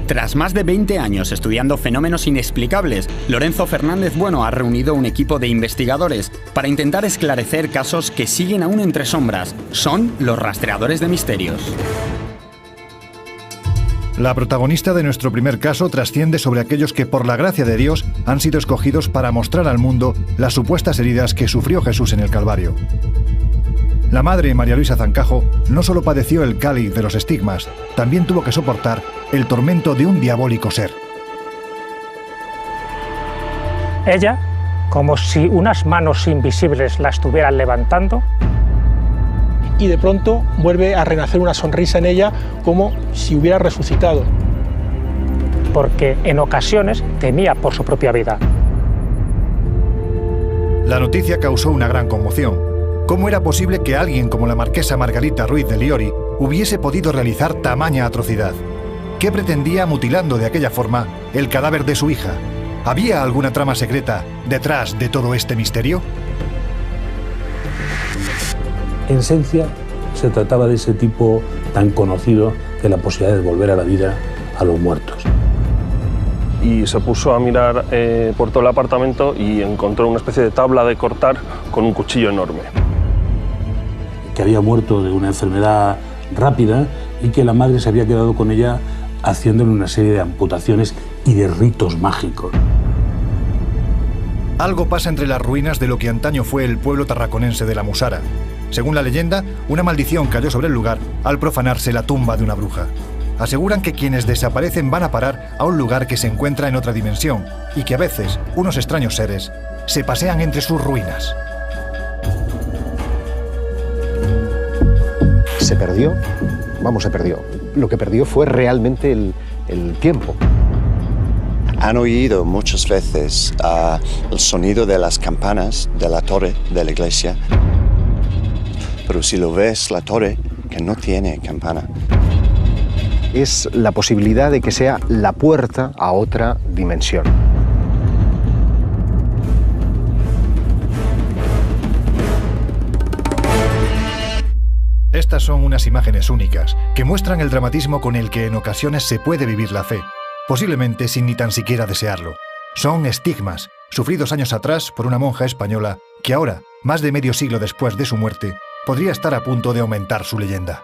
Tras más de 20 años estudiando fenómenos inexplicables, Lorenzo Fernández Bueno ha reunido un equipo de investigadores para intentar esclarecer casos que siguen aún entre sombras. Son los rastreadores de misterios. La protagonista de nuestro primer caso trasciende sobre aquellos que, por la gracia de Dios, han sido escogidos para mostrar al mundo las supuestas heridas que sufrió Jesús en el Calvario. La madre, María Luisa Zancajo, no solo padeció el cáliz de los estigmas, también tuvo que soportar el tormento de un diabólico ser. Ella, como si unas manos invisibles la estuvieran levantando, y de pronto vuelve a renacer una sonrisa en ella como si hubiera resucitado. Porque en ocasiones temía por su propia vida. La noticia causó una gran conmoción. ¿Cómo era posible que alguien como la marquesa Margarita Ruiz de Liori hubiese podido realizar tamaña atrocidad? ¿Qué pretendía mutilando de aquella forma el cadáver de su hija? ¿Había alguna trama secreta detrás de todo este misterio? En esencia, se trataba de ese tipo tan conocido de la posibilidad de volver a la vida a los muertos. Y se puso a mirar por todo el apartamento y encontró una especie de tabla de cortar con un cuchillo enorme. Que había muerto de una enfermedad rápida y que la madre se había quedado con ella haciéndole una serie de amputaciones y de ritos mágicos. Algo pasa entre las ruinas de lo que antaño fue el pueblo tarraconense de la Musara. Según la leyenda, una maldición cayó sobre el lugar al profanarse la tumba de una bruja. Aseguran que quienes desaparecen van a parar a un lugar que se encuentra en otra dimensión y que a veces unos extraños seres se pasean entre sus ruinas. Se perdió, se perdió. Lo que perdió fue realmente el tiempo. Han oído muchas veces el sonido de las campanas de la torre de la iglesia, pero si lo ves, la torre que no tiene campana. Es la posibilidad de que sea la puerta a otra dimensión. Estas son unas imágenes únicas que muestran el dramatismo con el que en ocasiones se puede vivir la fe, posiblemente sin ni tan siquiera desearlo. Son estigmas, sufridos años atrás por una monja española que ahora, más de medio siglo después de su muerte, podría estar a punto de aumentar su leyenda.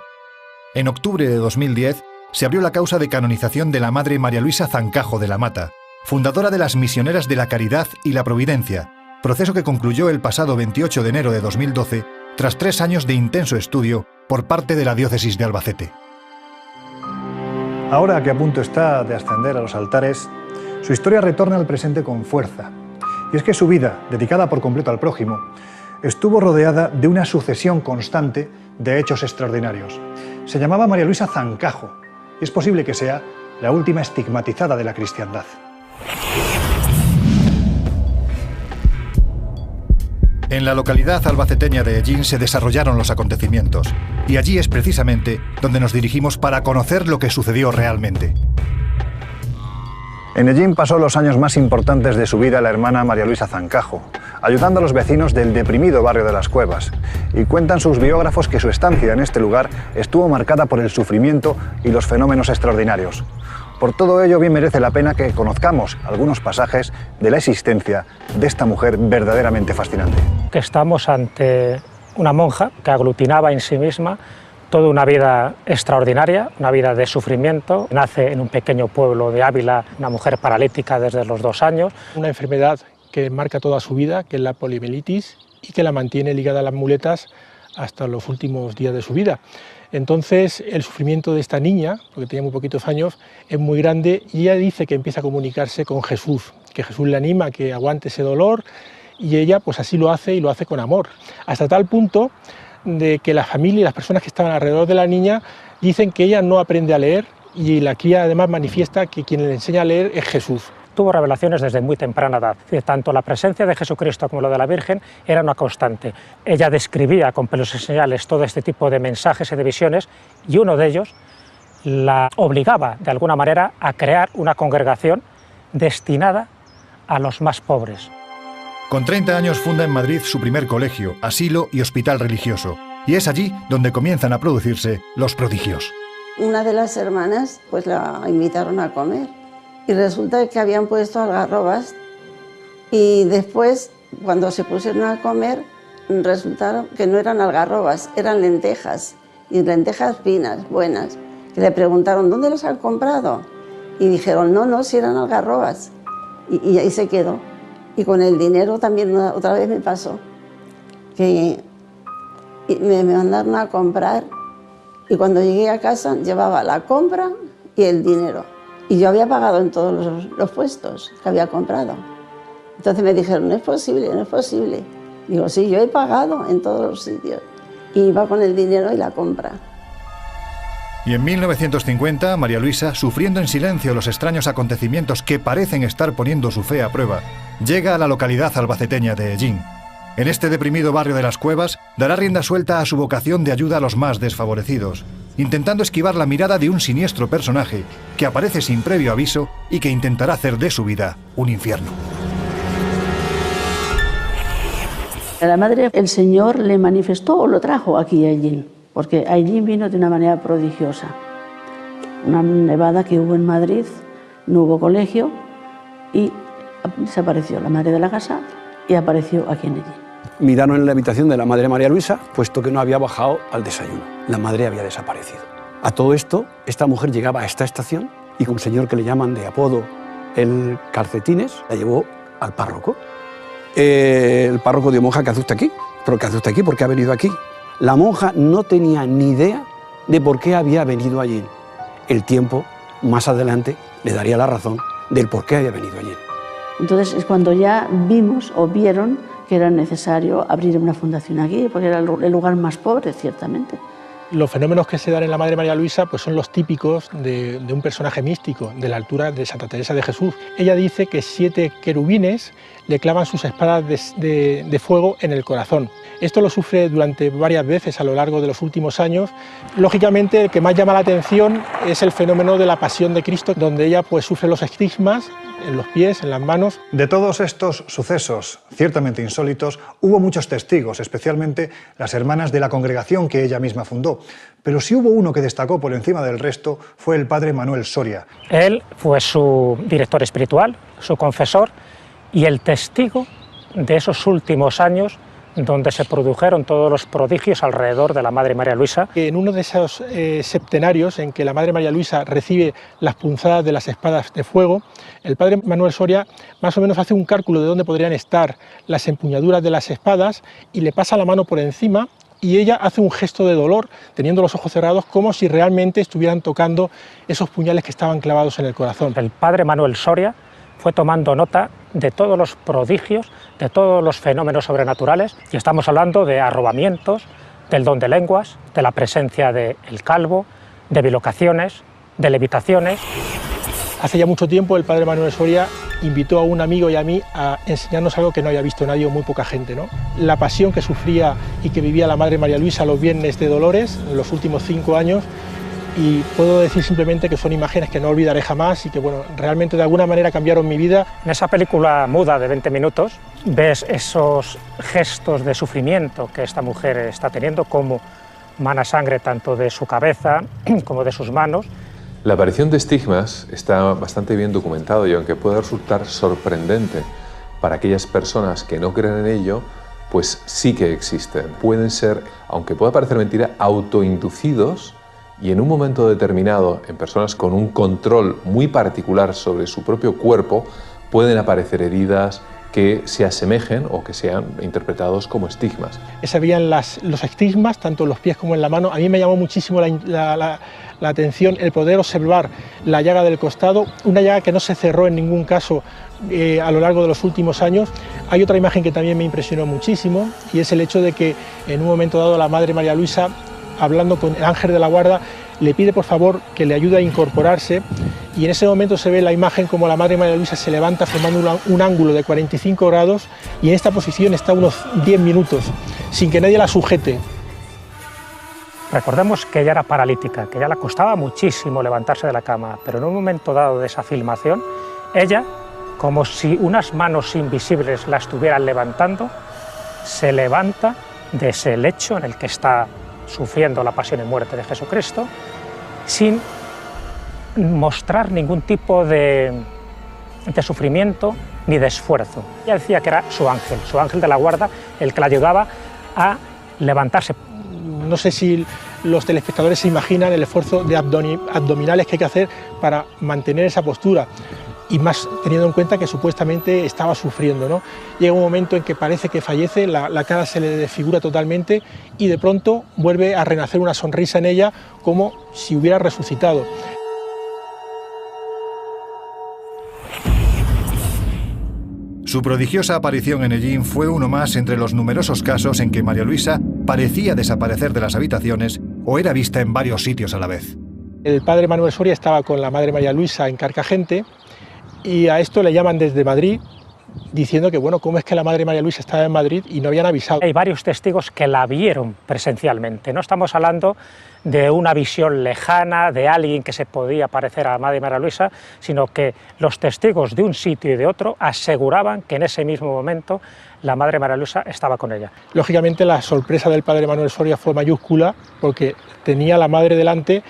En octubre de 2010 se abrió la causa de canonización de la madre María Luisa Zancajo de la Mata, fundadora de las Misioneras de la Caridad y la Providencia, proceso que concluyó el pasado 28 de enero de 2012 tras 3 años de intenso estudio por parte de la diócesis de Albacete. Ahora que a punto está de ascender a los altares, su historia retorna al presente con fuerza. Y es que su vida, dedicada por completo al prójimo, estuvo rodeada de una sucesión constante de hechos extraordinarios. Se llamaba María Luisa Zancajo, y es posible que sea la última estigmatizada de la cristiandad. En la localidad albaceteña de Ellín se desarrollaron los acontecimientos, y allí es precisamente donde nos dirigimos para conocer lo que sucedió realmente. En Ellín pasó los años más importantes de su vida la hermana María Luisa Zancajo, ayudando a los vecinos del deprimido barrio de Las Cuevas, y cuentan sus biógrafos que su estancia en este lugar estuvo marcada por el sufrimiento y los fenómenos extraordinarios. Por todo ello, bien merece la pena que conozcamos algunos pasajes de la existencia de esta mujer verdaderamente fascinante. Estamos ante una monja que aglutinaba en sí misma toda una vida extraordinaria, una vida de sufrimiento. Nace en un pequeño pueblo de Ávila, una mujer paralítica desde los 2 años. Una enfermedad que marca toda su vida, que es la poliomielitis, y que la mantiene ligada a las muletas hasta los últimos días de su vida. Entonces, el sufrimiento de esta niña, porque tenía muy poquitos años, es muy grande, y ella dice que empieza a comunicarse con Jesús, que Jesús le anima a que aguante ese dolor, y ella pues así lo hace, y lo hace con amor, hasta tal punto de que la familia y las personas que estaban alrededor de la niña dicen que ella no aprende a leer, y la cría además manifiesta que quien le enseña a leer es Jesús. Tuvo revelaciones desde muy temprana edad. Tanto la presencia de Jesucristo como la de la Virgen era una constante. Ella describía con pelos y señales todo este tipo de mensajes y de visiones, y uno de ellos la obligaba de alguna manera a crear una congregación destinada a los más pobres. Con 30 años funda en Madrid su primer colegio, asilo y hospital religioso, y es allí donde comienzan a producirse los prodigios. Una de las hermanas pues la invitaron a comer y resulta que habían puesto algarrobas y después cuando se pusieron a comer resultaron que no eran algarrobas, eran lentejas y lentejas finas, buenas. Y le preguntaron ¿dónde las han comprado? Y dijeron no, si eran algarrobas y ahí se quedó. Y con el dinero también otra vez me pasó que me mandaron a comprar. Y cuando llegué a casa llevaba la compra y el dinero. Y yo había pagado en todos los puestos que había comprado. Entonces me dijeron, no es posible, no es posible. Digo, sí, yo he pagado en todos los sitios. Y iba con el dinero y la compra. Y en 1950, María Luisa, sufriendo en silencio los extraños acontecimientos que parecen estar poniendo su fe a prueba, llega a la localidad albaceteña de Ellín. En este deprimido barrio de las Cuevas, dará rienda suelta a su vocación de ayuda a los más desfavorecidos, intentando esquivar la mirada de un siniestro personaje que aparece sin previo aviso y que intentará hacer de su vida un infierno. A la madre el Señor le manifestó o lo trajo aquí a Ellín, porque Ellín vino de una manera prodigiosa. Una nevada que hubo en Madrid, no hubo colegio y desapareció la madre de la casa y apareció aquí en Ellín. Miraron en la habitación de la madre María Luisa, puesto que no había bajado al desayuno. La madre había desaparecido. A todo esto, esta mujer llegaba a esta estación y con un señor que le llaman de apodo el Calcetines, la llevó al párroco. El párroco dio, monja, ¿qué hace usted aquí? ¿Pero qué hace usted aquí? ¿Por qué ha venido aquí? La monja no tenía ni idea de por qué había venido allí. El tiempo, más adelante, le daría la razón del por qué había venido allí. Entonces es cuando ya vimos o vieron que era necesario abrir una fundación aquí, porque era el lugar más pobre, ciertamente. Los fenómenos que se dan en la Madre María Luisa pues son los típicos de un personaje místico, de la altura de Santa Teresa de Jesús. Ella dice que 7 querubines le clavan sus espadas de fuego en el corazón. Esto lo sufre durante varias veces a lo largo de los últimos años. Lógicamente, el que más llama la atención es el fenómeno de la Pasión de Cristo, donde ella pues sufre los estigmas en los pies, en las manos. De todos estos sucesos, ciertamente insólitos, hubo muchos testigos, especialmente las hermanas de la congregación que ella misma fundó. Pero si hubo uno que destacó por encima del resto, fue el padre Manuel Soria. Él fue su director espiritual, su confesor y el testigo de esos últimos años donde se produjeron todos los prodigios alrededor de la Madre María Luisa. En uno de esos septenarios en que la Madre María Luisa recibe las punzadas de las espadas de fuego, el padre Manuel Soria más o menos hace un cálculo de dónde podrían estar las empuñaduras de las espadas y le pasa la mano por encima y ella hace un gesto de dolor, teniendo los ojos cerrados, como si realmente estuvieran tocando esos puñales que estaban clavados en el corazón. El padre Manuel Soria fue tomando nota de todos los prodigios, de todos los fenómenos sobrenaturales, y estamos hablando de arrobamientos, del don de lenguas, de la presencia del calvo, de bilocaciones, de levitaciones. Hace ya mucho tiempo el padre Manuel Soria invitó a un amigo y a mí a enseñarnos algo que no había visto nadie o muy poca gente, ¿no? La pasión que sufría y que vivía la Madre María Luisa los viernes de Dolores en los últimos 5 años, y puedo decir simplemente que son imágenes que no olvidaré jamás y que bueno, realmente de alguna manera cambiaron mi vida. En esa película muda de 20 minutos ves esos gestos de sufrimiento que esta mujer está teniendo, como mana sangre tanto de su cabeza como de sus manos. La aparición de estigmas está bastante bien documentado y aunque pueda resultar sorprendente para aquellas personas que no creen en ello, pues sí que existen. Pueden ser, aunque pueda parecer mentira, autoinducidos y en un momento determinado, en personas con un control muy particular sobre su propio cuerpo, pueden aparecer heridas que se asemejen o que sean interpretados como estigmas. Se veían los estigmas, tanto en los pies como en la mano. A mí me llamó muchísimo la atención el poder observar la llaga del costado, una llaga que no se cerró en ningún caso a lo largo de los últimos años. Hay otra imagen que también me impresionó muchísimo y es el hecho de que en un momento dado la Madre María Luisa, hablando con el ángel de la guarda, le pide por favor que le ayude a incorporarse y en ese momento se ve la imagen como la Madre María Luisa se levanta formando un ángulo de 45 grados y en esta posición está unos 10 minutos sin que nadie la sujete. Recordemos que ella era paralítica, que ya le costaba muchísimo levantarse de la cama, pero en un momento dado de esa filmación, ella, como si unas manos invisibles la estuvieran levantando, se levanta de ese lecho en el que está sufriendo la pasión y muerte de Jesucristo sin mostrar ningún tipo de sufrimiento ni de esfuerzo. Ella decía que era su ángel de la guarda, el que la ayudaba a levantarse. No sé si los telespectadores se imaginan el esfuerzo de abdominales que hay que hacer para mantener esa postura, y más teniendo en cuenta que supuestamente estaba sufriendo, ¿no? Llega un momento en que parece que fallece, la cara se le desfigura totalmente y de pronto vuelve a renacer una sonrisa en ella como si hubiera resucitado. Su prodigiosa aparición en Ellín fue uno más entre los numerosos casos en que María Luisa parecía desaparecer de las habitaciones o era vista en varios sitios a la vez. El padre Manuel Soria estaba con la madre María Luisa en Carcagente y a esto le llaman desde Madrid diciendo que, bueno, ¿cómo es que la madre María Luisa estaba en Madrid y no habían avisado? Hay varios testigos que la vieron presencialmente. No estamos hablando de una visión lejana, de alguien que se podía parecer a la madre María Luisa, sino que los testigos de un sitio y de otro aseguraban que en ese mismo momento la madre María Luisa estaba con ella. Lógicamente la sorpresa del padre Manuel Soria fue mayúscula porque tenía a la madre delante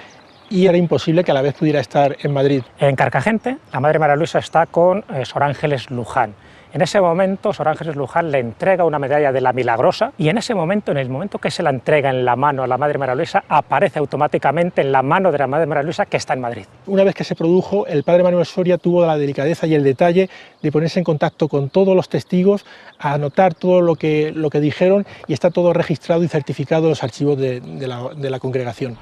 y era imposible que a la vez pudiera estar en Madrid. En Carcagente, la madre María Luisa está con Sor Ángeles Luján. En ese momento, Sor Ángeles Luján le entrega una medalla de la Milagrosa y en ese momento, en el momento que se la entrega en la mano a la madre María Luisa, aparece automáticamente en la mano de la madre María Luisa que está en Madrid. Una vez que se produjo, el padre Manuel Soria tuvo la delicadeza y el detalle de ponerse en contacto con todos los testigos, a anotar todo lo que dijeron y está todo registrado y certificado en los archivos de la congregación.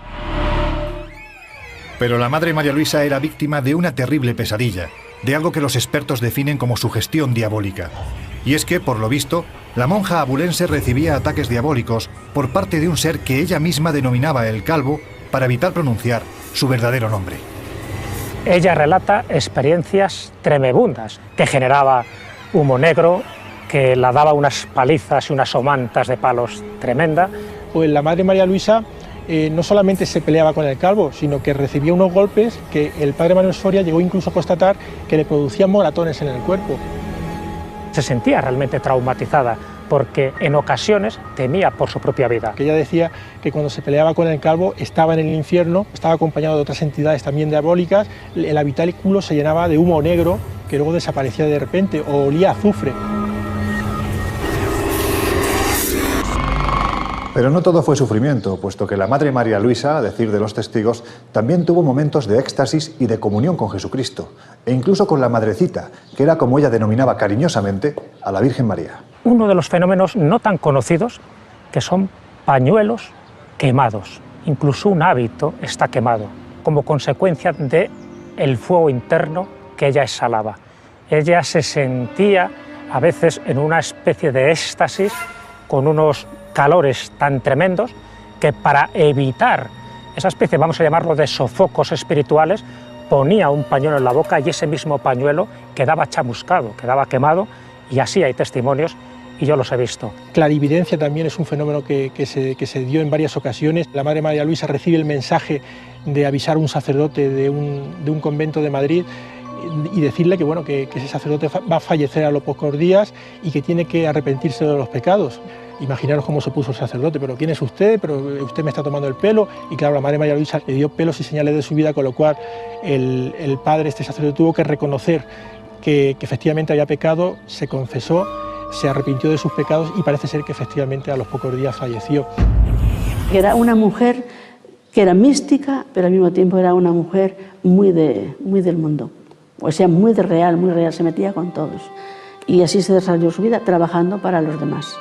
Pero la madre María Luisa era víctima de una terrible pesadilla, de algo que los expertos definen como sugestión diabólica. Y es que, por lo visto, la monja abulense recibía ataques diabólicos por parte de un ser que ella misma denominaba el Calvo para evitar pronunciar su verdadero nombre. Ella relata experiencias tremebundas, que generaba humo negro, que la daba unas palizas y unas somantas de palos tremenda. Pues la madre María Luisa no solamente se peleaba con el Calvo, sino que recibía unos golpes que el padre Manuel Soria llegó incluso a constatar que le producían moratones en el cuerpo. Se sentía realmente traumatizada porque en ocasiones temía por su propia vida. Ella decía que cuando se peleaba con el Calvo estaba en el infierno, estaba acompañado de otras entidades también diabólicas, el habitáculo se llenaba de humo negro que luego desaparecía de repente o olía a azufre. Pero no todo fue sufrimiento, puesto que la madre María Luisa, a decir de los testigos, también tuvo momentos de éxtasis y de comunión con Jesucristo, e incluso con la Madrecita, que era como ella denominaba cariñosamente a la Virgen María. Uno de los fenómenos no tan conocidos, que son pañuelos quemados. Incluso un hábito está quemado, como consecuencia del fuego interno que ella exhalaba. Ella se sentía a veces en una especie de éxtasis, con unos calores tan tremendos que para evitar esa especie, vamos a llamarlo, de sofocos espirituales, ponía un pañuelo en la boca y ese mismo pañuelo quedaba chamuscado, quedaba quemado, y así hay testimonios y yo los he visto. Clarividencia también es un fenómeno que se dio en varias ocasiones. La madre María Luisa recibe el mensaje de avisar a un sacerdote de un convento de Madrid y decirle que, bueno, que ese sacerdote va a fallecer a los pocos días y que tiene que arrepentirse de los pecados. Imaginaros cómo se puso el sacerdote: pero ¿quién es usted? Pero usted me está tomando el pelo. Y claro, la madre María Luisa le dio pelos y señales de su vida, con lo cual el padre, este sacerdote, tuvo que reconocer que efectivamente había pecado, se confesó, se arrepintió de sus pecados y parece ser que efectivamente a los pocos días falleció. Era una mujer que era mística, pero al mismo tiempo era una mujer muy del mundo. O sea, muy real, se metía con todos. Y así se desarrolló su vida, trabajando para los demás.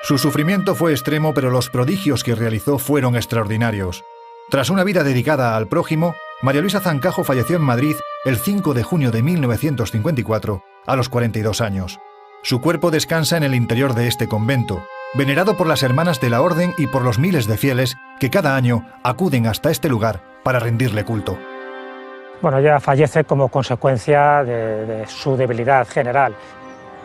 Su sufrimiento fue extremo, pero los prodigios que realizó fueron extraordinarios. Tras una vida dedicada al prójimo, María Luisa Zancajo falleció en Madrid el 5 de junio de 1954, a los 42 años. Su cuerpo descansa en el interior de este convento, venerado por las hermanas de la Orden y por los miles de fieles que cada año acuden hasta este lugar para rendirle culto. Bueno, ella fallece como consecuencia de su debilidad general.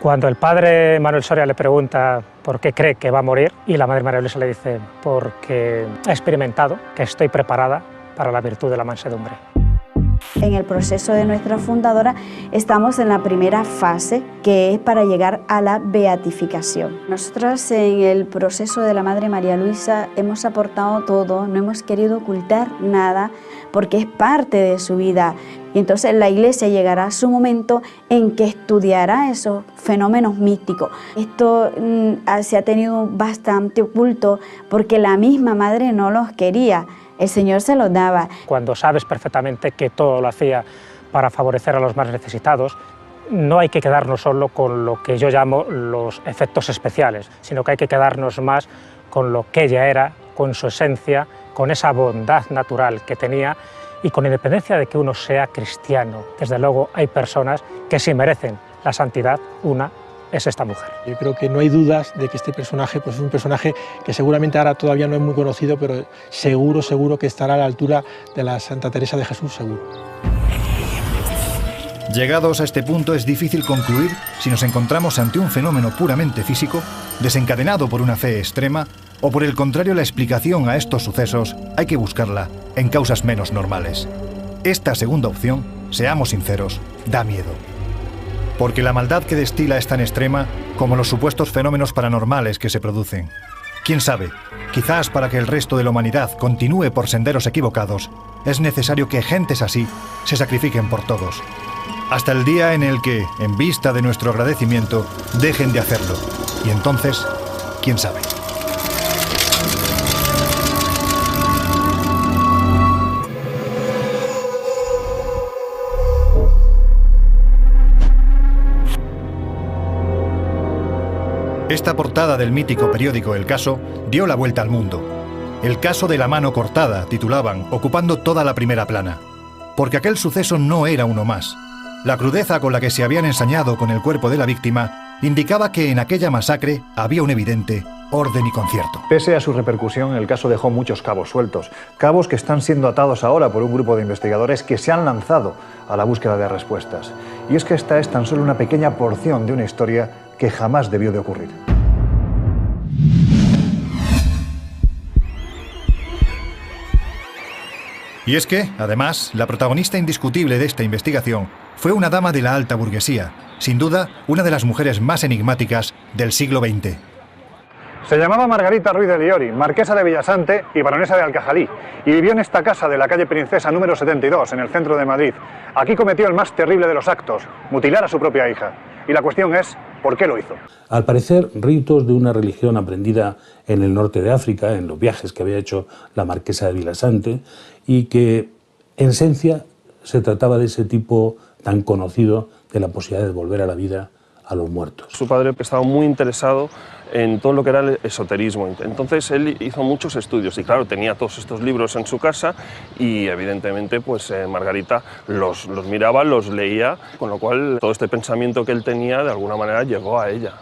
Cuando el padre Manuel Soria le pregunta por qué cree que va a morir, y la madre María Luisa le dice: porque he experimentado que estoy preparada para la virtud de la mansedumbre. En el proceso de nuestra fundadora estamos en la primera fase, que es para llegar a la beatificación. Nosotras en el proceso de la Madre María Luisa hemos aportado todo, no hemos querido ocultar nada porque es parte de su vida. Y entonces la Iglesia llegará a su momento en que estudiará esos fenómenos místicos. Esto se ha tenido bastante oculto porque la misma Madre no los quería. El Señor se los daba. Cuando sabes perfectamente que todo lo hacía para favorecer a los más necesitados, no hay que quedarnos solo con lo que yo llamo los efectos especiales, sino que hay que quedarnos más con lo que ella era, con su esencia, con esa bondad natural que tenía y con independencia de que uno sea cristiano. Desde luego hay personas que sí merecen la santidad, una es esta mujer. Yo creo que no hay dudas de que este personaje pues es un personaje que seguramente ahora todavía no es muy conocido, pero seguro que estará a la altura de la Santa Teresa de Jesús, seguro. Llegados a este punto es difícil concluir si nos encontramos ante un fenómeno puramente físico, desencadenado por una fe extrema, o por el contrario la explicación a estos sucesos hay que buscarla en causas menos normales. Esta segunda opción, seamos sinceros, da miedo. Porque la maldad que destila es tan extrema como los supuestos fenómenos paranormales que se producen. ¿Quién sabe? Quizás para que el resto de la humanidad continúe por senderos equivocados, es necesario que gentes así se sacrifiquen por todos. Hasta el día en el que, en vista de nuestro agradecimiento, dejen de hacerlo. Y entonces, ¿quién sabe? Esta portada del mítico periódico El Caso dio la vuelta al mundo. El caso de la mano cortada, titulaban, ocupando toda la primera plana. Porque aquel suceso no era uno más. La crudeza con la que se habían ensañado con el cuerpo de la víctima indicaba que en aquella masacre había un evidente orden y concierto. Pese a su repercusión, el caso dejó muchos cabos sueltos. Cabos que están siendo atados ahora por un grupo de investigadores que se han lanzado a la búsqueda de respuestas. Y es que esta es tan solo una pequeña porción de una historia que jamás debió de ocurrir. Y es que, además, la protagonista indiscutible de esta investigación fue una dama de la alta burguesía, sin duda una de las mujeres más enigmáticas del siglo XX. Se llamaba Margarita Ruiz de Liori, marquesa de Villasante y baronesa de Alcajalí, y vivió en esta casa de la calle Princesa número 72, en el centro de Madrid. Aquí cometió el más terrible de los actos, mutilar a su propia hija. Y la cuestión es, ¿por qué lo hizo? Al parecer, ritos de una religión aprendida en el norte de África, en los viajes que había hecho la marquesa de Villasante, y que, en esencia, se trataba de ese tipo tan conocido de la posibilidad de volver a la vida a los muertos. Su padre estaba muy interesado en todo lo que era el esoterismo, entonces él hizo muchos estudios y claro, tenía todos estos libros en su casa y evidentemente pues Margarita los miraba, los leía, con lo cual todo este pensamiento que él tenía de alguna manera llegó a ella.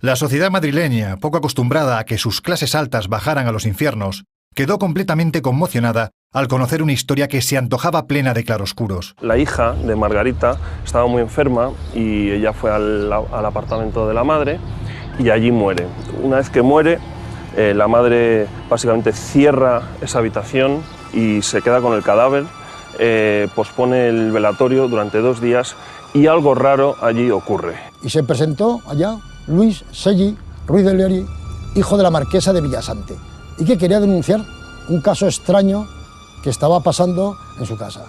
La sociedad madrileña, poco acostumbrada a que sus clases altas bajaran a los infiernos, quedó completamente conmocionada al conocer una historia que se antojaba plena de claroscuros. La hija de Margarita estaba muy enferma y ella fue al apartamento de la madre y allí muere. Una vez que muere, la madre básicamente cierra esa habitación y se queda con el cadáver, pospone el velatorio durante 2 días y algo raro allí ocurre. Y se presentó allá Luis Seggi Ruiz de Liori, hijo de la marquesa de Villasante, y que quería denunciar un caso extraño que estaba pasando en su casa.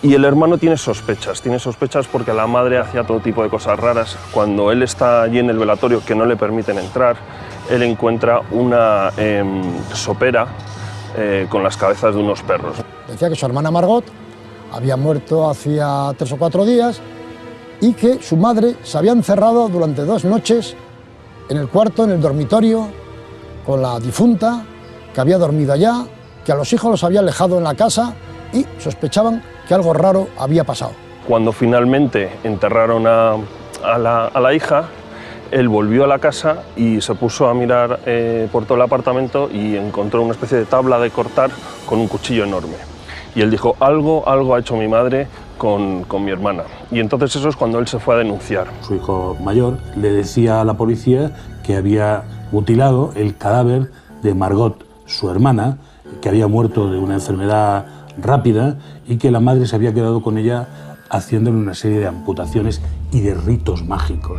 Y el hermano tiene sospechas porque la madre hacía todo tipo de cosas raras. Cuando él está allí en el velatorio, que no le permiten entrar, él encuentra una sopera con las cabezas de unos perros. Decía que su hermana Margot había muerto hacía 3 o 4 días y que su madre se había encerrado durante 2 noches en el cuarto, en el dormitorio, con la difunta, que había dormido allá, que a los hijos los había alejado en la casa y sospechaban que algo raro había pasado. Cuando finalmente enterraron a la hija, él volvió a la casa y se puso a mirar por todo el apartamento y encontró una especie de tabla de cortar con un cuchillo enorme. Y él dijo, algo ha hecho mi madre con mi hermana. Y entonces eso es cuando él se fue a denunciar. Su hijo mayor le decía a la policía que había mutilado el cadáver de Margot, su hermana, que había muerto de una enfermedad rápida y que la madre se había quedado con ella haciéndole una serie de amputaciones y de ritos mágicos.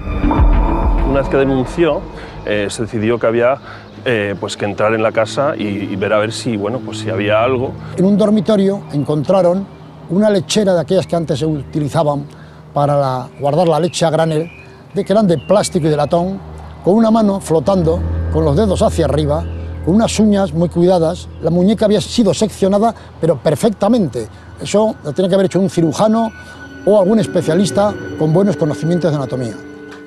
Una vez que denunció, se decidió que había pues que entrar en la casa y ver a ver si, bueno, pues si había algo. En un dormitorio encontraron una lechera de aquellas que antes se utilizaban para guardar la leche a granel, que eran de plástico y de latón, con una mano flotando, con los dedos hacia arriba, con unas uñas muy cuidadas. La muñeca había sido seccionada, pero perfectamente. Eso lo tiene que haber hecho un cirujano o algún especialista con buenos conocimientos de anatomía.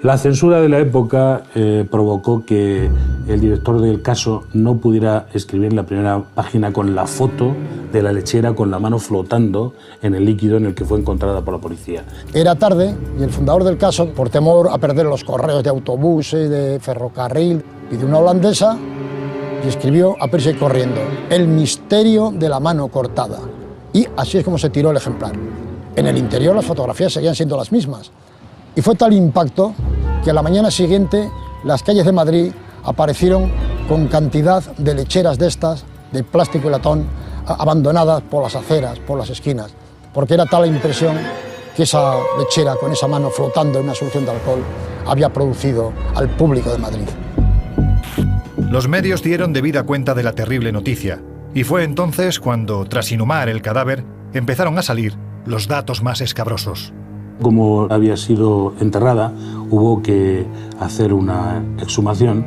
La censura de la época provocó que el director del caso no pudiera escribir en la primera página con la foto de la lechera con la mano flotando en el líquido en el que fue encontrada por la policía. Era tarde y el fundador del caso, por temor a perder los correos de autobuses, de ferrocarril, pidió una holandesa y escribió a prisa y corriendo: el misterio de la mano cortada. Y así es como se tiró el ejemplar. En el interior las fotografías seguían siendo las mismas. Y fue tal impacto que a la mañana siguiente las calles de Madrid aparecieron con cantidad de lecheras de estas, de plástico y latón, abandonadas por las aceras, por las esquinas, porque era tal la impresión que esa lechera con esa mano flotando en una solución de alcohol había producido al público de Madrid. Los medios dieron debida cuenta de la terrible noticia, y fue entonces cuando, tras inhumar el cadáver, empezaron a salir los datos más escabrosos. Como había sido enterrada, hubo que hacer una exhumación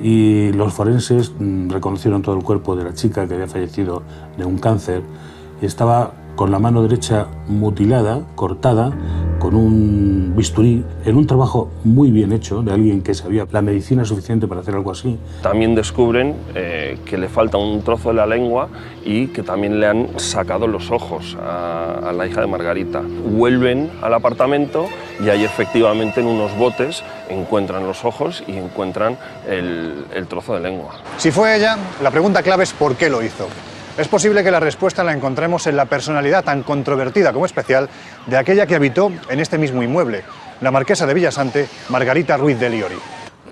y los forenses reconocieron todo el cuerpo de la chica que había fallecido de un cáncer. Estaba con la mano derecha mutilada, cortada, con un bisturí, en un trabajo muy bien hecho de alguien que sabía la medicina suficiente para hacer algo así. También descubren que le falta un trozo de la lengua y que también le han sacado los ojos a la hija de Margarita. Vuelven al apartamento y ahí efectivamente en unos botes encuentran los ojos y encuentran el trozo de lengua. Si fue ella, la pregunta clave es ¿por qué lo hizo? Es posible que la respuesta la encontremos en la personalidad tan controvertida como especial de aquella que habitó en este mismo inmueble, la marquesa de Villasante, Margarita Ruiz de Liori.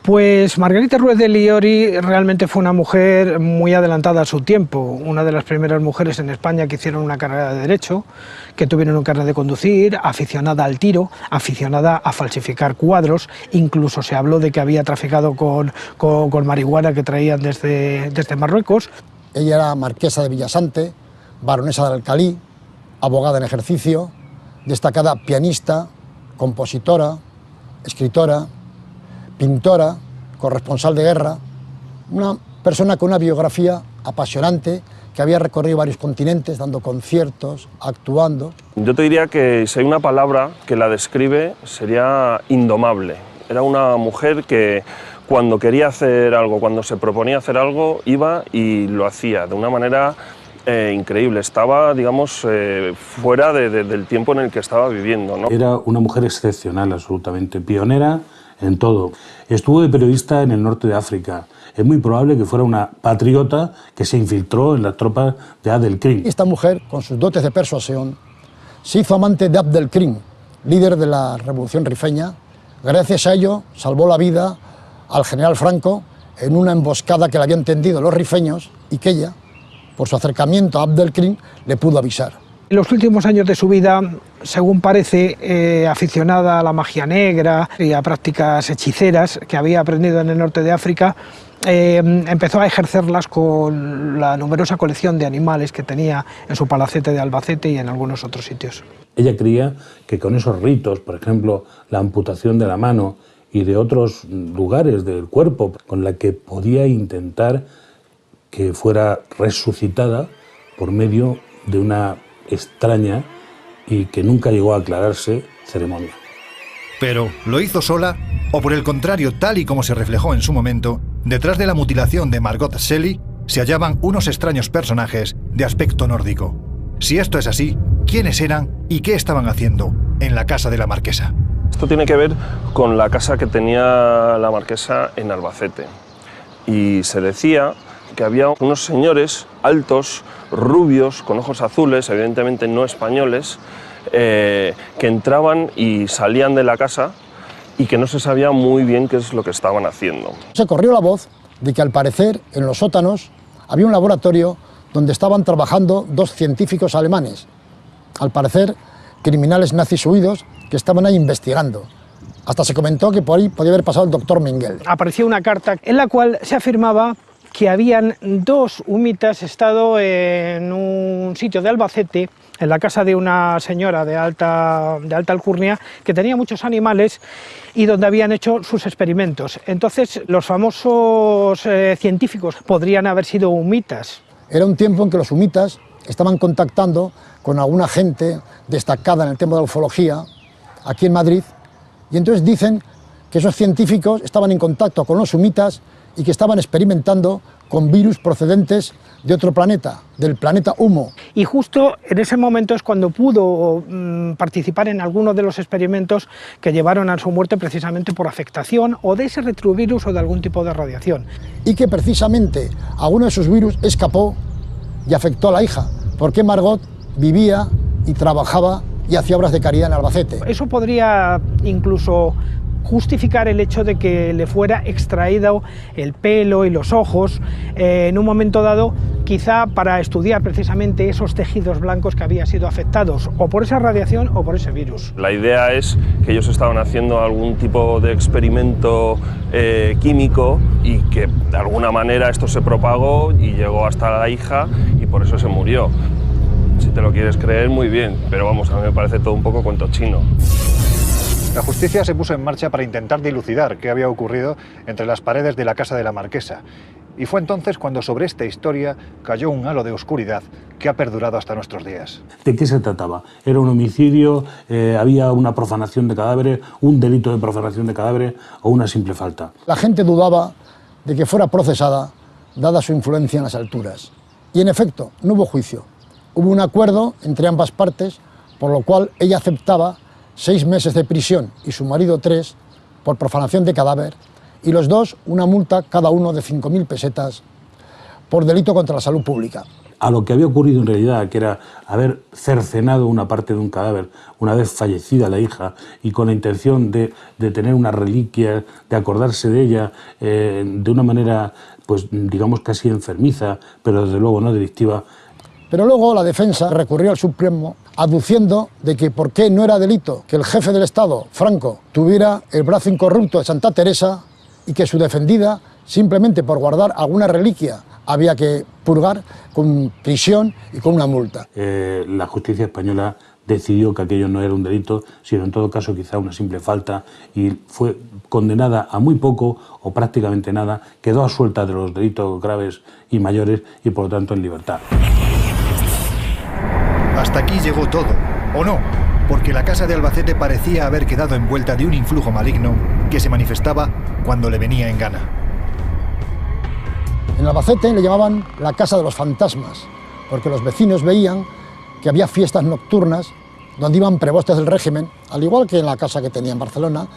Pues Margarita Ruiz de Liori realmente fue una mujer muy adelantada a su tiempo, una de las primeras mujeres en España que hicieron una carrera de Derecho, que tuvieron un carnet de conducir, aficionada al tiro, aficionada a falsificar cuadros, incluso se habló de que había traficado con marihuana que traían desde Marruecos. Ella era marquesa de Villasante, baronesa de Alcalí, abogada en ejercicio, destacada pianista, compositora, escritora, pintora, corresponsal de guerra, una persona con una biografía apasionante que había recorrido varios continentes, dando conciertos, actuando. Yo te diría que si hay una palabra que la describe sería indomable. Era una mujer que cuando quería hacer algo, cuando se proponía hacer algo, iba y lo hacía de una manera increíble. Estaba, digamos, fuera del tiempo en el que estaba viviendo, ¿no? Era una mujer excepcional, absolutamente, pionera en todo. Estuvo de periodista en el norte de África. Es muy probable que fuera una patriota que se infiltró en las tropas de Abdelkrim. Esta mujer, con sus dotes de persuasión, se hizo amante de Abdelkrim, líder de la Revolución Rifeña. Gracias a ello, salvó la vida al general Franco en una emboscada que le habían tendido los rifeños y que ella, por su acercamiento a Abdelkrim, le pudo avisar. En los últimos años de su vida, según parece, aficionada a la magia negra y a prácticas hechiceras que había aprendido en el norte de África, empezó a ejercerlas con la numerosa colección de animales que tenía en su palacete de Albacete y en algunos otros sitios. Ella creía que con esos ritos, por ejemplo, la amputación de la mano y de otros lugares del cuerpo, con la que podía intentar que fuera resucitada por medio de una extraña y que nunca llegó a aclararse ceremonia. Pero, ¿lo hizo sola? ¿O por el contrario, tal y como se reflejó en su momento, detrás de la mutilación de Margot Shelley se hallaban unos extraños personajes de aspecto nórdico? Si esto es así, ¿quiénes eran y qué estaban haciendo en la casa de la marquesa? Esto tiene que ver con la casa que tenía la marquesa en Albacete. Y se decía que había unos señores altos, rubios, con ojos azules, evidentemente no españoles, que entraban y salían de la casa y que no se sabía muy bien qué es lo que estaban haciendo. Se corrió la voz de que al parecer en los sótanos había un laboratorio donde estaban trabajando 2 científicos alemanes, al parecer criminales nazis huidos que estaban ahí investigando. Hasta se comentó que por ahí podía haber pasado el doctor Mengele. Apareció una carta en la cual se afirmaba que habían 2 humitas estado en un sitio de Albacete, en la casa de una señora de alta alcurnia, que tenía muchos animales y donde habían hecho sus experimentos. Entonces, los famosos científicos podrían haber sido humitas. Era un tiempo en que los humitas estaban contactando con alguna gente destacada en el tema de la ufología, aquí en Madrid, y entonces dicen que esos científicos estaban en contacto con los humitas y que estaban experimentando con virus procedentes de otro planeta, del planeta Humo. Y justo en ese momento es cuando pudo participar en alguno de los experimentos que llevaron a su muerte precisamente por afectación o de ese retrovirus o de algún tipo de radiación. Y que precisamente alguno de esos virus escapó y afectó a la hija, porque Margot vivía y trabajaba y hacía obras de caridad en Albacete. Eso podría incluso justificar el hecho de que le fuera extraído el pelo y los ojos en un momento dado, quizá para estudiar precisamente esos tejidos blancos que habían sido afectados o por esa radiación o por ese virus. La idea es que ellos estaban haciendo algún tipo de experimento químico y que de alguna manera esto se propagó y llegó hasta la hija y por eso se murió. Si te lo quieres creer, muy bien, pero vamos, a mí me parece todo un poco cuento chino. La justicia se puso en marcha para intentar dilucidar qué había ocurrido entre las paredes de la casa de la marquesa. Y fue entonces cuando sobre esta historia cayó un halo de oscuridad que ha perdurado hasta nuestros días. ¿De qué se trataba? ¿Era un homicidio? ¿Había una profanación de cadáveres? ¿Un delito de profanación de cadáveres? ¿O una simple falta? La gente dudaba de que fuera procesada, dada su influencia en las alturas. Y en efecto, no hubo juicio. Hubo un acuerdo entre ambas partes, por lo cual ella aceptaba 6 meses de prisión y su marido 3 por profanación de cadáver y los dos una multa cada uno de 5.000 pesetas por delito contra la salud pública. A lo que había ocurrido en realidad, que era haber cercenado una parte de un cadáver una vez fallecida la hija y con la intención de tener una reliquia, de acordarse de ella de una manera, pues digamos casi enfermiza, pero desde luego no delictiva. Pero luego la defensa recurrió al Supremo aduciendo de que por qué no era delito que el jefe del Estado, Franco, tuviera el brazo incorrupto de Santa Teresa y que su defendida, simplemente por guardar alguna reliquia, había que purgar con prisión y con una multa. La justicia española decidió que aquello no era un delito, sino en todo caso quizá una simple falta, y fue condenada a muy poco o prácticamente nada, quedó absuelta de los delitos graves y mayores y por lo tanto en libertad. Hasta aquí llegó todo, ¿o no? Porque la casa de Albacete parecía haber quedado envuelta de un influjo maligno que se manifestaba cuando le venía en gana. En Albacete le llamaban la casa de los fantasmas, porque los vecinos veían que había fiestas nocturnas donde iban prebostes del régimen, al igual que en la casa que tenía en Barcelona,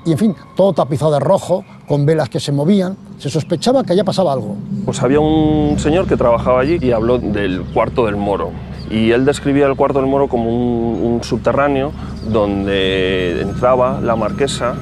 y en fin, todo tapizado de rojo, con velas que se movían. Se sospechaba que allá pasaba algo. Pues había un señor que trabajaba allí y habló del cuarto del Moro. Y él describía el cuarto del Moro como un subterráneo donde entraba la marquesa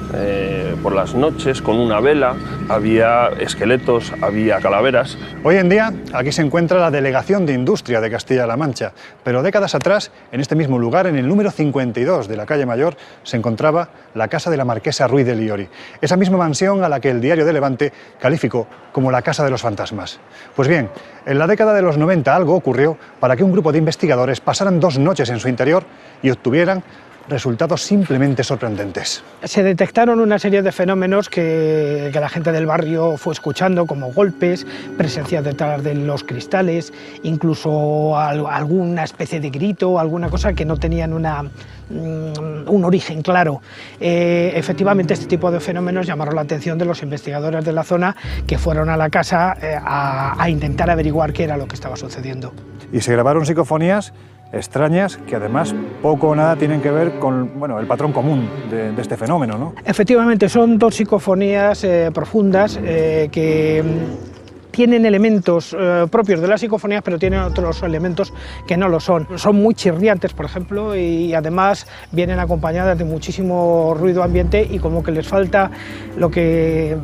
por las noches con una vela, había esqueletos, había calaveras. Hoy en día aquí se encuentra la Delegación de Industria de Castilla-La Mancha, pero décadas atrás, en este mismo lugar, en el número 52 de la calle Mayor, se encontraba la casa de la marquesa Ruiz de Liori, esa misma mansión a la que el Diario de Levante calificó como la casa de los fantasmas. Pues bien, en la década de los 90 algo ocurrió para que un grupo de investigadores pasaran 2 noches en su interior y obtuvieran resultados simplemente sorprendentes. Se detectaron una serie de fenómenos que la gente del barrio fue escuchando, como golpes, presencia detrás de los cristales, incluso alguna especie de grito, alguna cosa que no tenían un origen claro. Efectivamente, este tipo de fenómenos llamaron la atención de los investigadores de la zona, que fueron a la casa a intentar averiguar qué era lo que estaba sucediendo. Y se grabaron psicofonías extrañas que además poco o nada tienen que ver con el patrón común de este fenómeno, ¿no? Efectivamente, son 2 psicofonías profundas que tienen elementos propios de las psicofonías, pero tienen otros elementos que no lo son. Son muy chirriantes, por ejemplo, y además vienen acompañadas de muchísimo ruido ambiente y como que les falta lo que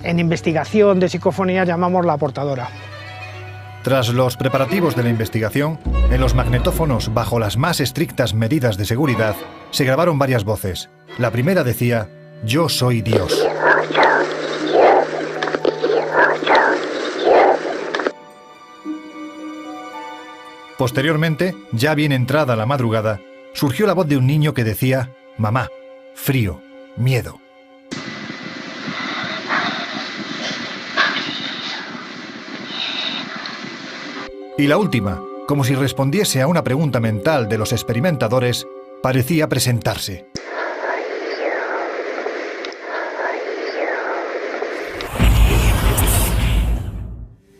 en investigación de psicofonía llamamos la aportadora. Tras los preparativos de la investigación, en los magnetófonos, bajo las más estrictas medidas de seguridad, se grabaron varias voces. La primera decía: «Yo soy Dios». Posteriormente, ya bien entrada la madrugada, surgió la voz de un niño que decía: «Mamá, frío, miedo». Y la última, como si respondiese a una pregunta mental de los experimentadores, parecía presentarse.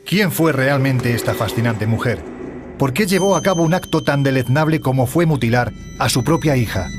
¿Quién fue realmente esta fascinante mujer? ¿Por qué llevó a cabo un acto tan deleznable como fue mutilar a su propia hija?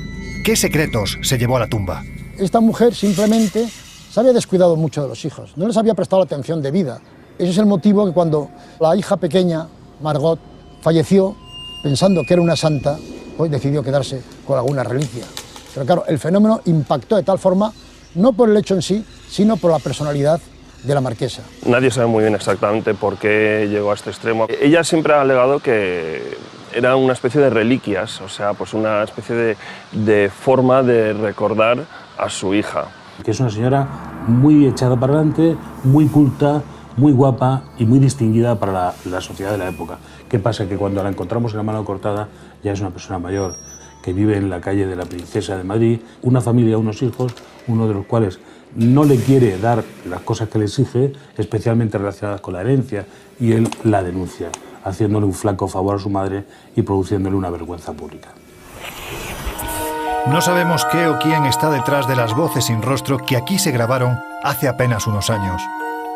¿Qué secretos se llevó a la tumba? Esta mujer simplemente se había descuidado mucho de los hijos, no les había prestado la atención debida. Ese es el motivo que cuando la hija pequeña, Margot, falleció, pensando que era una santa, pues decidió quedarse con alguna reliquia. Pero claro, el fenómeno impactó de tal forma, no por el hecho en sí, sino por la personalidad de la marquesa. Nadie sabe muy bien exactamente por qué llegó a este extremo. Ella siempre ha alegado que era una especie de reliquias, o sea, pues una especie de forma de recordar a su hija. Que es una señora muy echada para adelante, muy culta, muy guapa y muy distinguida para la sociedad de la época. ¿Qué pasa? Que cuando la encontramos en la mano cortada ya es una persona mayor que vive en la calle de la Princesa de Madrid, una familia, unos hijos, uno de los cuales no le quiere dar las cosas que le exige, especialmente relacionadas con la herencia, y él la denuncia, haciéndole un flaco favor a su madre y produciéndole una vergüenza pública. No sabemos qué o quién está detrás de las voces sin rostro que aquí se grabaron hace apenas unos años.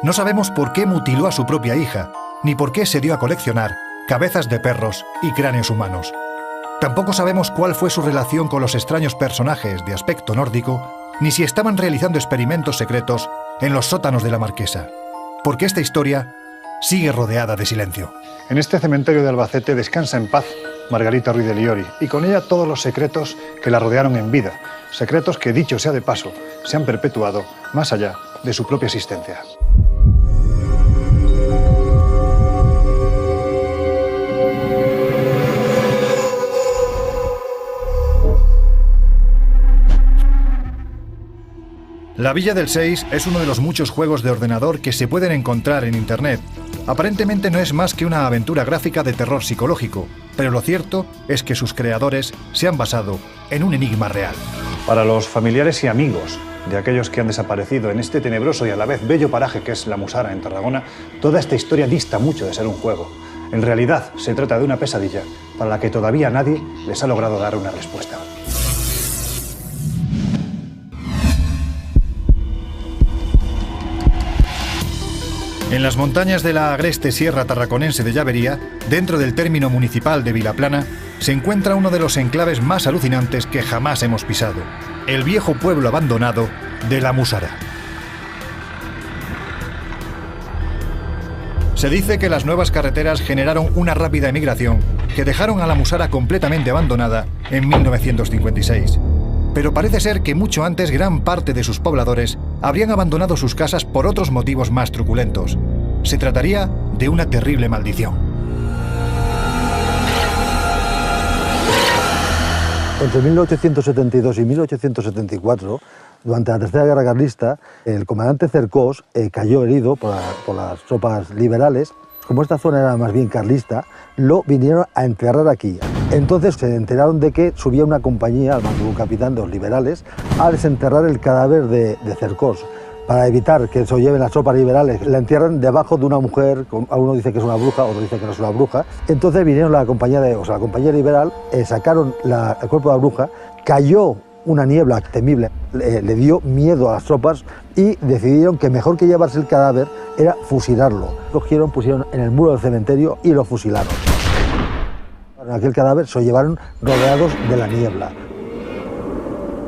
No sabemos por qué mutiló a su propia hija, ni por qué se dio a coleccionar cabezas de perros y cráneos humanos. Tampoco sabemos cuál fue su relación con los extraños personajes de aspecto nórdico, ni si estaban realizando experimentos secretos en los sótanos de la marquesa, porque esta historia sigue rodeada de silencio. En este cementerio de Albacete descansa en paz Margarita Ruiz de Liori, y con ella todos los secretos que la rodearon en vida, secretos que, dicho sea de paso, se han perpetuado más allá de su propia existencia. La Villa del Seis es uno de los muchos juegos de ordenador que se pueden encontrar en Internet. Aparentemente no es más que una aventura gráfica de terror psicológico, pero lo cierto es que sus creadores se han basado en un enigma real. Para los familiares y amigos de aquellos que han desaparecido en este tenebroso y a la vez bello paraje que es La Musara en Tarragona, toda esta historia dista mucho de ser un juego. En realidad se trata de una pesadilla para la que todavía nadie les ha logrado dar una respuesta. En las montañas de la agreste Sierra Tarraconense de Llavería, dentro del término municipal de Vilaplana, se encuentra uno de los enclaves más alucinantes que jamás hemos pisado, el viejo pueblo abandonado de La Musara. Se dice que las nuevas carreteras generaron una rápida emigración que dejaron a La Musara completamente abandonada en 1956. Pero parece ser que mucho antes gran parte de sus pobladores habrían abandonado sus casas por otros motivos más truculentos. Se trataría de una terrible maldición. Entre 1872 y 1874, durante la Tercera Guerra Carlista, el comandante Cercós cayó herido por las tropas liberales. Como esta zona era más bien carlista, lo vinieron a enterrar aquí. Entonces se enteraron de que subía una compañía, al mando de un capitán de los liberales, a desenterrar el cadáver de Cercós. Para evitar que se lo lleven las tropas liberales, la entierran debajo de una mujer, uno dice que es una bruja, otro dice que no es una bruja. Entonces vinieron la compañía liberal, sacaron el cuerpo de la bruja, cayó una niebla temible, le dio miedo a las tropas y decidieron que mejor que llevarse el cadáver era fusilarlo. Cogieron, pusieron en el muro del cementerio y lo fusilaron. Aquel cadáver se lo llevaron rodeados de la niebla.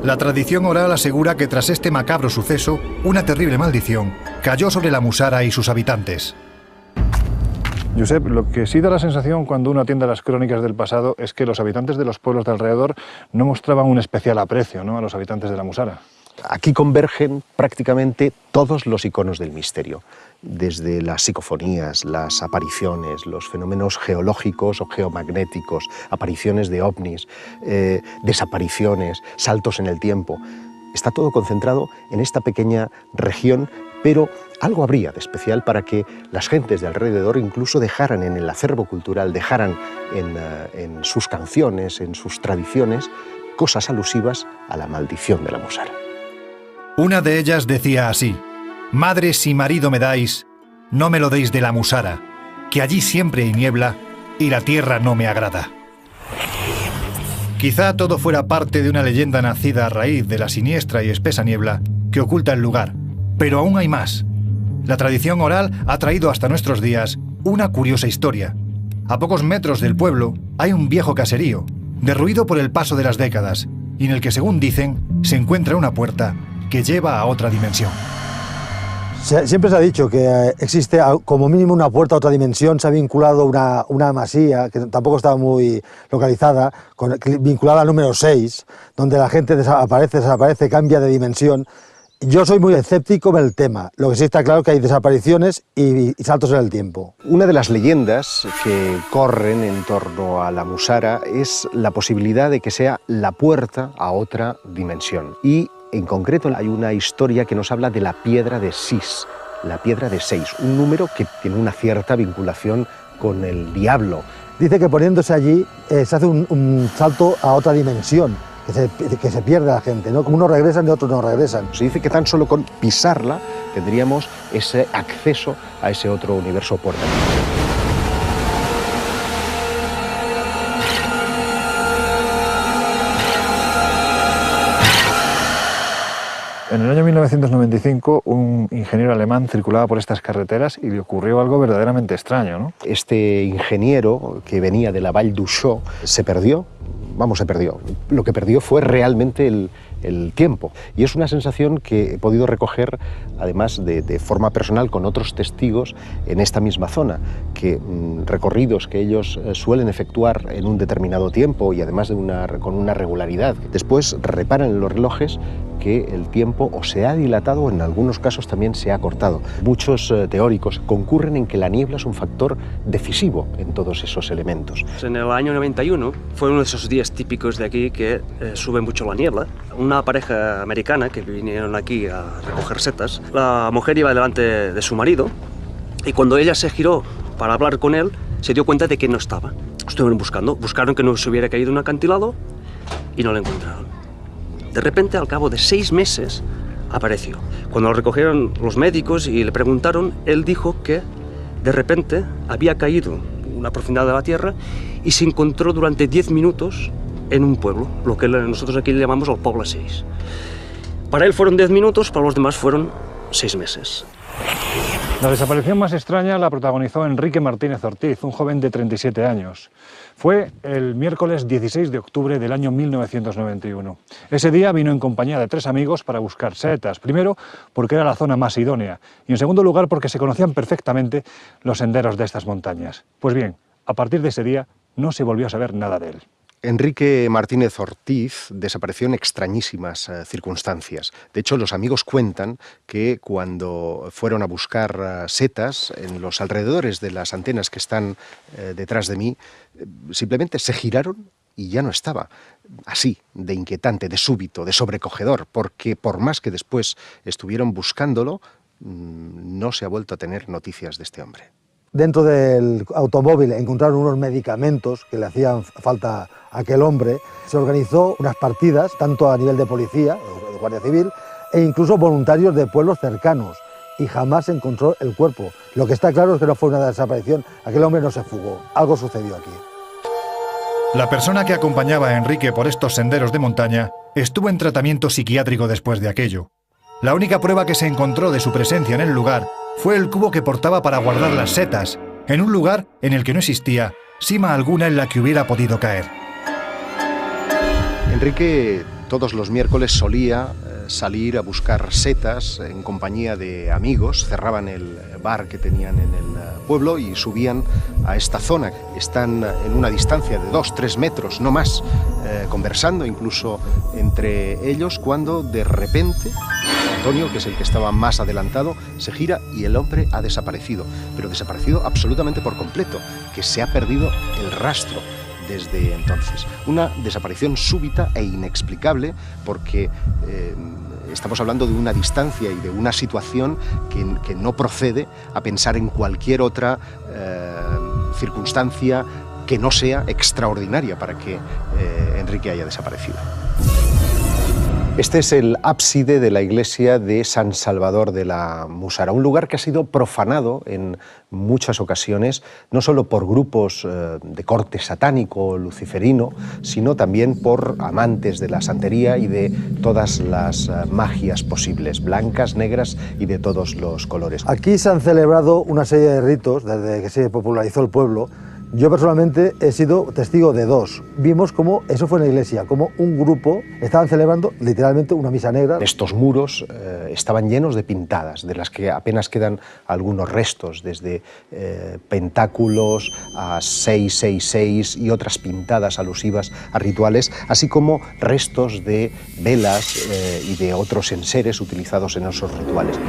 La tradición oral asegura que tras este macabro suceso, una terrible maldición cayó sobre La Musara y sus habitantes. Josep, lo que sí da la sensación cuando uno atiende a las crónicas del pasado es que los habitantes de los pueblos de alrededor no mostraban un especial aprecio, ¿no?, a los habitantes de La Musara. Aquí convergen prácticamente todos los iconos del misterio, desde las psicofonías, las apariciones, los fenómenos geológicos o geomagnéticos, apariciones de ovnis, desapariciones, saltos en el tiempo. Está todo concentrado en esta pequeña región, pero algo habría de especial para que las gentes de alrededor incluso dejaran en el acervo cultural, dejaran en sus canciones, en sus tradiciones, cosas alusivas a la maldición de la Musara. Una de ellas decía así: «Madre, si marido me dais, no me lo deis de la Musara, que allí siempre hay niebla y la tierra no me agrada». Quizá todo fuera parte de una leyenda nacida a raíz de la siniestra y espesa niebla que oculta el lugar, pero aún hay más. La tradición oral ha traído hasta nuestros días una curiosa historia. A pocos metros del pueblo hay un viejo caserío, derruido por el paso de las décadas, y en el que, según dicen, se encuentra una puerta que lleva a otra dimensión. Siempre se ha dicho que existe como mínimo una puerta a otra dimensión. Se ha vinculado una masía, que tampoco estaba muy localizada, vinculada al número 6, donde la gente desaparece, cambia de dimensión. Yo soy muy escéptico en el tema. Lo que sí está claro es que hay desapariciones y saltos en el tiempo. Una de las leyendas que corren en torno a la Musara es la posibilidad de que sea la puerta a otra dimensión. Y en concreto hay una historia que nos habla de la piedra de Sis, la piedra de 6, un número que tiene una cierta vinculación con el diablo. Dice que poniéndose allí se hace un salto a otra dimensión, que se pierde la gente, ¿no? Como unos regresan y otros no regresan. Se dice que tan solo con pisarla tendríamos ese acceso a ese otro universo puerta. En el año 1995, un ingeniero alemán circulaba por estas carreteras y le ocurrió algo verdaderamente extraño, ¿no? Este ingeniero, que venía de la Vall d'Uixó, se perdió. Lo que perdió fue realmente el tiempo. Y es una sensación que he podido recoger, además de forma personal, con otros testigos en esta misma zona, que recorridos que ellos suelen efectuar en un determinado tiempo y además con una regularidad. Después reparan en los relojes que el tiempo o se ha dilatado o en algunos casos también se ha cortado. Muchos teóricos concurren en que la niebla es un factor decisivo en todos esos elementos. En el año 91 fue uno de esos días típicos de aquí que sube mucho la niebla. Una pareja americana que vinieron aquí a recoger setas, la mujer iba delante de su marido y cuando ella se giró para hablar con él se dio cuenta de que no estaba. Estuvieron buscaron que no se hubiera caído un acantilado y no lo encontraron. De repente, al cabo de 6 meses, apareció. Cuando lo recogieron los médicos y le preguntaron, él dijo que de repente había caído una profundidad de la tierra y se encontró durante 10 minutos en un pueblo, lo que nosotros aquí le llamamos el Poble 6. Para él fueron 10 minutos, para los demás fueron 6 meses. La desaparición más extraña la protagonizó Enrique Martínez Ortiz, un joven de 37 años. Fue el miércoles 16 de octubre del año 1991. Ese día vino en compañía de 3 amigos para buscar setas. Primero, porque era la zona más idónea, y en segundo lugar, porque se conocían perfectamente los senderos de estas montañas. Pues bien, a partir de ese día no se volvió a saber nada de él. Enrique Martínez Ortiz desapareció en extrañísimas circunstancias. De hecho, los amigos cuentan que cuando fueron a buscar setas en los alrededores de las antenas que están detrás de mí, simplemente se giraron y ya no estaba. Así, de inquietante, de súbito, de sobrecogedor, porque por más que después estuvieron buscándolo, no se ha vuelto a tener noticias de este hombre. Dentro del automóvil encontraron unos medicamentos que le hacían falta a aquel hombre. Se organizó unas partidas, tanto a nivel de policía, de Guardia Civil, e incluso voluntarios de pueblos cercanos, y jamás se encontró el cuerpo. Lo que está claro es que no fue una desaparición, aquel hombre no se fugó, algo sucedió aquí. La persona que acompañaba a Enrique por estos senderos de montaña estuvo en tratamiento psiquiátrico después de aquello. La única prueba que se encontró de su presencia en el lugar fue el cubo que portaba para guardar las setas, en un lugar en el que no existía sima alguna en la que hubiera podido caer. Enrique todos los miércoles solía salir a buscar setas en compañía de amigos, cerraban el bar que tenían en el pueblo y subían a esta zona. Están en una distancia de 2-3 metros, no más, conversando incluso entre ellos, cuando de repente Antonio, que es el que estaba más adelantado, se gira y el hombre ha desaparecido, pero desaparecido absolutamente por completo, que se ha perdido el rastro desde entonces. Una desaparición súbita e inexplicable, porque estamos hablando de una distancia y de una situación que no procede a pensar en cualquier otra circunstancia que no sea extraordinaria para que Enrique haya desaparecido. Este es el ábside de la iglesia de San Salvador de la Musara, un lugar que ha sido profanado en muchas ocasiones, no solo por grupos de corte satánico o luciferino, sino también por amantes de la santería y de todas las magias posibles, blancas, negras y de todos los colores. Aquí se han celebrado una serie de ritos desde que se popularizó el pueblo. Yo personalmente he sido testigo de dos. Vimos cómo eso fue en la iglesia, cómo un grupo estaban celebrando literalmente una misa negra. Estos muros estaban llenos de pintadas, de las que apenas quedan algunos restos, desde pentáculos a 666 y otras pintadas alusivas a rituales, así como restos de velas y de otros enseres utilizados en esos rituales.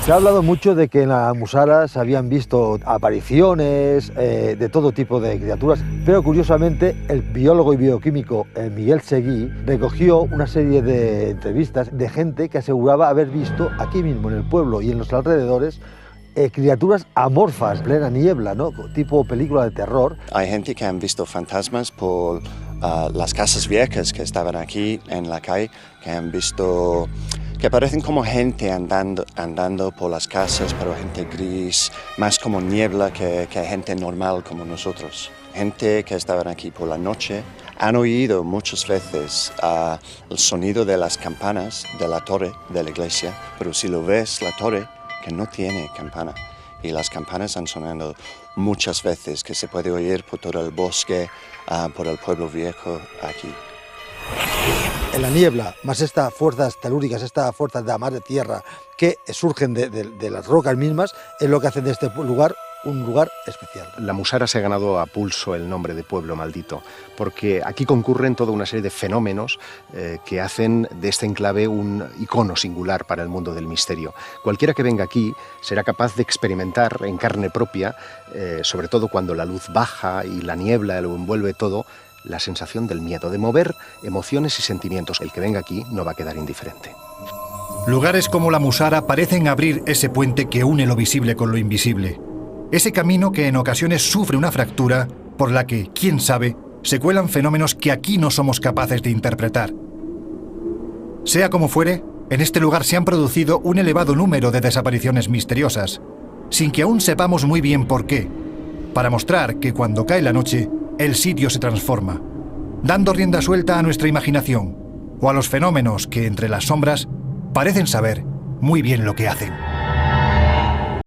Se ha hablado mucho de que en la Musara se habían visto apariciones de todo tipo de criaturas, pero curiosamente el biólogo y bioquímico Miguel Seguí recogió una serie de entrevistas de gente que aseguraba haber visto aquí mismo en el pueblo y en los alrededores criaturas amorfas, plena niebla, ¿no? Tipo película de terror. Hay gente que han visto fantasmas por las casas viejas que estaban aquí en la calle, que han visto que parecen como gente andando por las casas, pero gente gris, más como niebla que gente normal como nosotros. Gente que estaban aquí por la noche han oído muchas veces el sonido de las campanas de la torre de la iglesia, pero si lo ves, la torre que no tiene campana, y las campanas han sonado muchas veces, que se puede oír por todo el bosque, por el pueblo viejo aquí. En la niebla, más estas fuerzas telúricas, estas fuerzas de la madre tierra que surgen de las rocas mismas, es lo que hacen de este lugar un lugar especial. La Musara se ha ganado a pulso el nombre de pueblo maldito, porque aquí concurren toda una serie de fenómenos que hacen de este enclave un icono singular para el mundo del misterio. Cualquiera que venga aquí será capaz de experimentar en carne propia, sobre todo cuando la luz baja y la niebla lo envuelve todo, la sensación del miedo, de mover emociones y sentimientos. El que venga aquí no va a quedar indiferente. Lugares como la Musara parecen abrir ese puente que une lo visible con lo invisible. Ese camino que en ocasiones sufre una fractura por la que, quién sabe, se cuelan fenómenos que aquí no somos capaces de interpretar. Sea como fuere, en este lugar se han producido un elevado número de desapariciones misteriosas, sin que aún sepamos muy bien por qué, para mostrar que cuando cae la noche, el sitio se transforma, dando rienda suelta a nuestra imaginación o a los fenómenos que entre las sombras parecen saber muy bien lo que hacen.